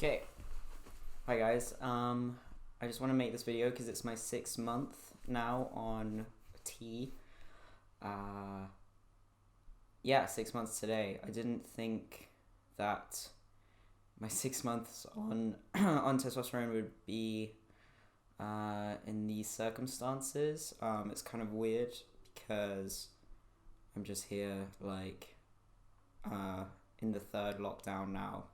Okay, hi guys. I just want to make this video because it's my 6th month now on T. Yeah, 6 months today. I didn't think that my 6 months on on testosterone would be in these circumstances. It's kind of weird because I'm just here in the 3rd lockdown now.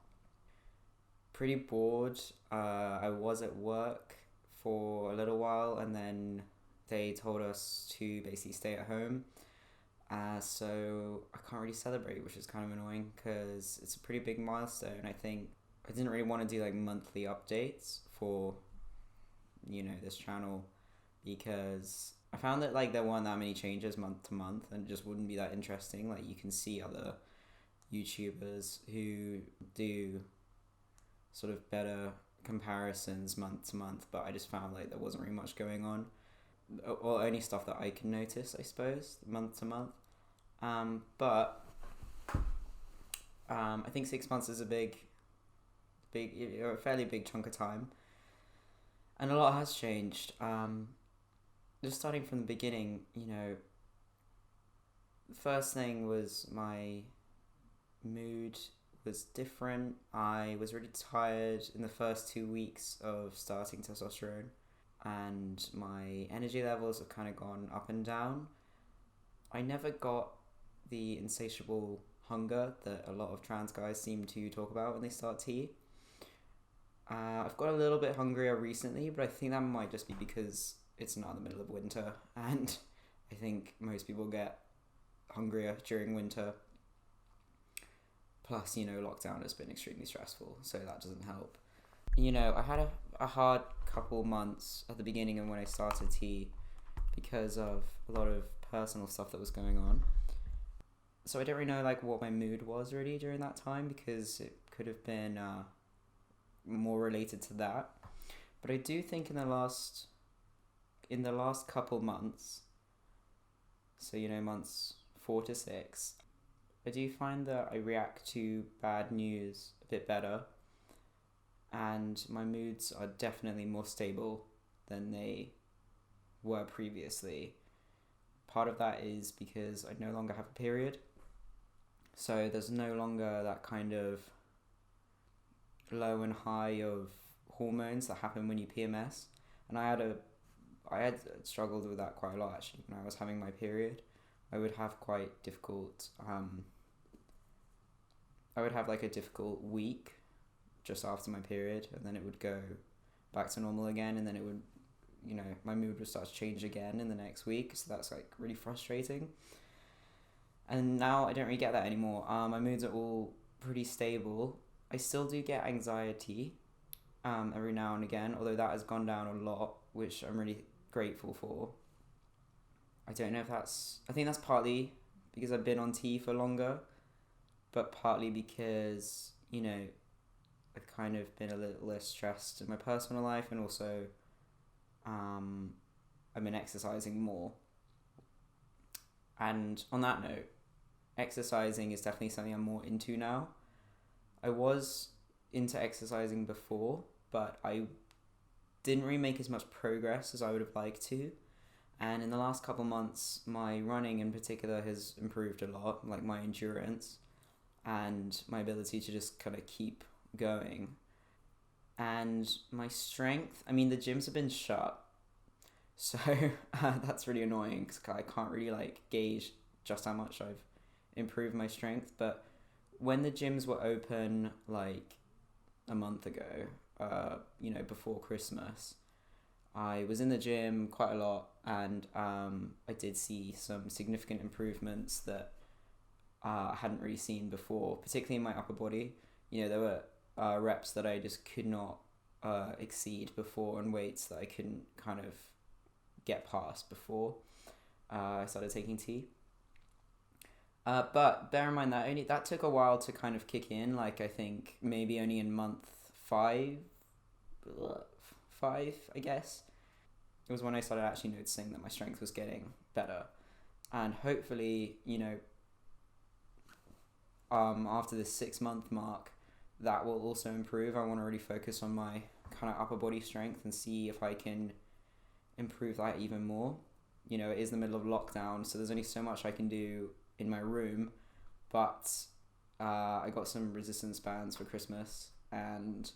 Pretty bored. I was at work for a little while and then they told us to basically stay at home. So I can't really celebrate, which is kind of annoying because it's a pretty big milestone. I think I didn't really want to do monthly updates for, this channel because I found that there weren't that many changes month to month and it just wouldn't be that interesting. You can see other YouTubers who do sort of better comparisons month to month, but I just found there wasn't really much going on, or only stuff that I can notice, I suppose, month to month. But I think 6 months is a fairly big chunk of time, and a lot has changed. Just starting from the beginning, the first thing was my mood was different. I was really tired in the first 2 weeks of starting testosterone, and my energy levels have kind of gone up and down. I never got the insatiable hunger that a lot of trans guys seem to talk about when they start T. I've got a little bit hungrier recently, but I think that might just be because it's not the middle of winter, and I think most people get hungrier during winter. Plus, lockdown has been extremely stressful, so that doesn't help. I had a hard couple months at the beginning and when I started T because of a lot of personal stuff that was going on. So I don't really know what my mood was really during that time because it could have been more related to that. But I do think in the last couple months, so months 4 to 6, I do find that I react to bad news a bit better, and my moods are definitely more stable than they were previously. Part of that is because I no longer have a period, so there's no longer that kind of low and high of hormones that happen when you PMS, and I had struggled with that quite a lot actually. When I was having my period, I would have quite difficult I would have a difficult week just after my period, and then it would go back to normal again, and then it would, my mood would start to change again in the next week, so that's really frustrating. And now I don't really get that anymore. My moods are all pretty stable. I still do get anxiety every now and again, although that has gone down a lot, which I'm really grateful for. I don't know if I think that's partly because I've been on T for longer, but partly because, I've kind of been a little less stressed in my personal life, and also I've been exercising more. And on that note, exercising is definitely something I'm more into now. I was into exercising before, but I didn't really make as much progress as I would have liked to. And in the last couple months, my running in particular has improved a lot, my endurance and my ability to just kind of keep going. And my strength, the gyms have been shut, so that's really annoying because I can't really gauge just how much I've improved my strength. But when the gyms were open a month ago, before Christmas, I was in the gym quite a lot, and I did see some significant improvements that I hadn't really seen before, particularly in my upper body. There were reps that I just could not exceed before, and weights that I couldn't kind of get past before I started taking T. But bear in mind that took a while to kind of kick in. I think maybe only in month 5, I guess, it was when I started actually noticing that my strength was getting better. And hopefully, after this 6 month mark, that will also improve. I want to really focus on my kind of upper body strength and see if I can improve that even more. You know, it is the middle of lockdown, so there's only so much I can do in my room, but I got some resistance bands for Christmas, and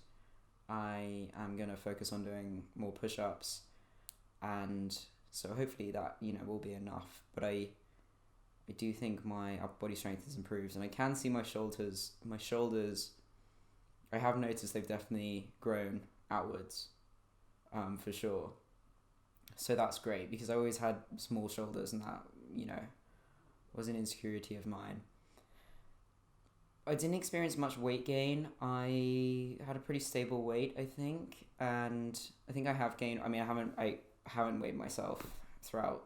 I am going to focus on doing more push-ups, and so hopefully that, you know, will be enough. But I do think my upper body strength has improved, and I can see my shoulders, I have noticed they've definitely grown outwards, for sure. So that's great, because I always had small shoulders, and that, you know, was an insecurity of mine. I didn't experience much weight gain. I had a pretty stable weight, I think, and I think I have gained. I mean, I haven't weighed myself throughout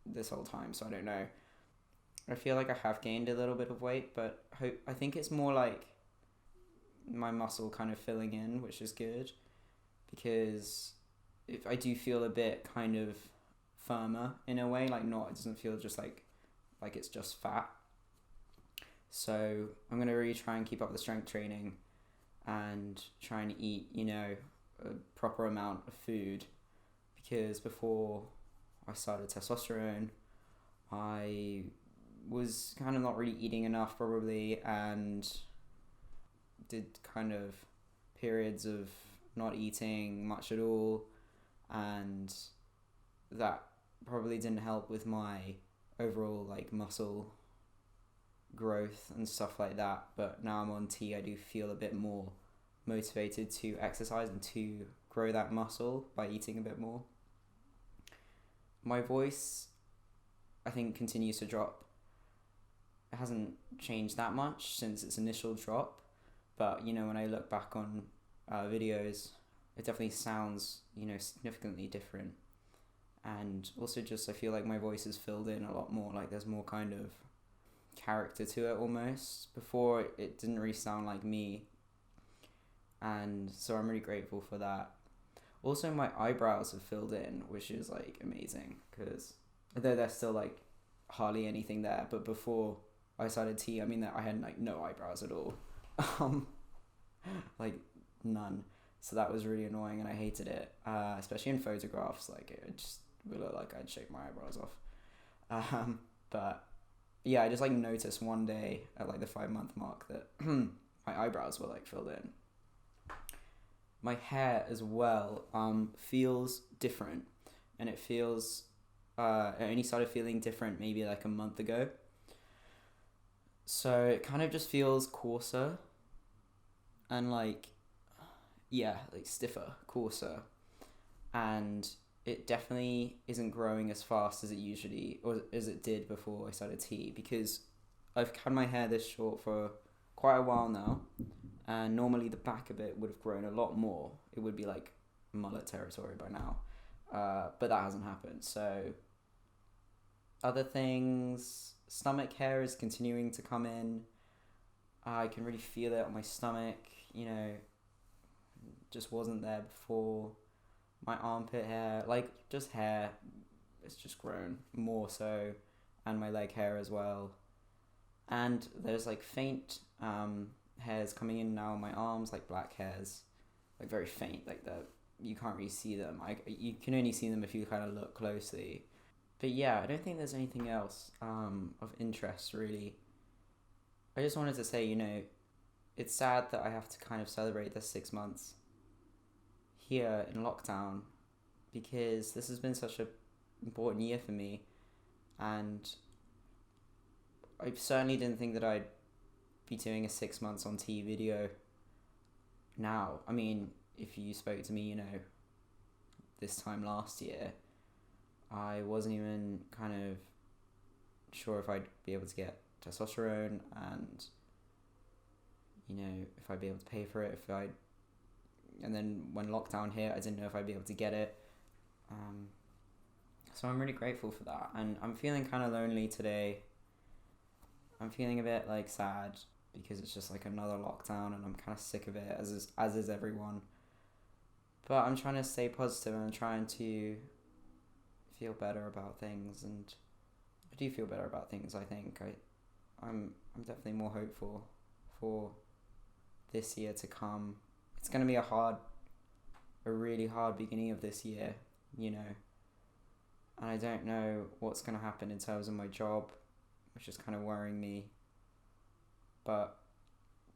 this whole time, so I don't know. I feel like I have gained a little bit of weight, but I think it's more like my muscle kind of filling in, which is good, because if I do feel a bit kind of firmer in a way, like it doesn't feel just like it's just fat. So I'm going to really try and keep up the strength training and try and eat, you know, a proper amount of food, because before I started testosterone, I was kind of not really eating enough probably, and did kind of periods of not eating much at all, and that probably didn't help with my overall like muscle growth and stuff like that. But now I'm on T, I do feel a bit more motivated to exercise and to grow that muscle by eating a bit more. My voice, I think, continues to drop. It hasn't changed that much since its initial drop, but you know, when I look back on videos, it definitely sounds, you know, significantly different. And also just I feel like my voice is filled in a lot more, like there's more kind of character to it almost. Before it didn't really sound like me, and so I'm really grateful for that. Also, my eyebrows have filled in, which is like amazing, because although there's still like hardly anything there, but before I started T, I mean that I had like no eyebrows at all, like none. So that was really annoying, and I hated it, especially in photographs. Like it just would look like I'd shake my eyebrows off. But yeah, I just like noticed one day at like the 5-month mark that my eyebrows were like filled in. My hair as well feels different, and it feels I only started feeling different maybe like a month ago. So it kind of just feels coarser and like stiffer, coarser, and it definitely isn't growing as fast as it usually, or as it did before I started T, because I've had my hair this short for quite a while now, and normally the back of it would have grown a lot more. It would be like mullet territory by now, but that hasn't happened. So other things, stomach hair is continuing to come in. I can really feel it on my stomach, you know, just wasn't there before. My armpit hair, like just hair, it's just grown more so, and my leg hair as well. And there's like faint hairs coming in now on my arms, like black hairs, like very faint, like that you can't really see them. You can only see them if you kind of look closely. But yeah, I don't think there's anything else of interest really. I just wanted to say, you know, it's sad that I have to kind of celebrate this 6 months here in lockdown, because this has been such a important year for me, and I certainly didn't think that I'd be doing a 6 months on T video now. I mean, if you spoke to me, you know, this time last year, I wasn't even kind of sure if I'd be able to get testosterone, and you know, if I'd be able to pay for it, and then when lockdown hit, I didn't know if I'd be able to get it. So I'm really grateful for that, and I'm feeling kind of lonely today. I'm feeling a bit like sad, because it's just like another lockdown, and I'm kind of sick of it, as is everyone. But I'm trying to stay positive, and I'm trying to feel better about things, and I do feel better about things. I think I'm definitely more hopeful for this year to come. It's going to be a really hard beginning of this year, you know. And I don't know what's going to happen in terms of my job, which is kind of worrying me. But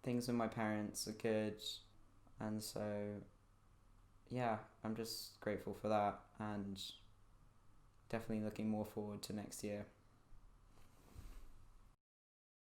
things with my parents are good. And so, yeah, I'm just grateful for that. And definitely looking more forward to next year.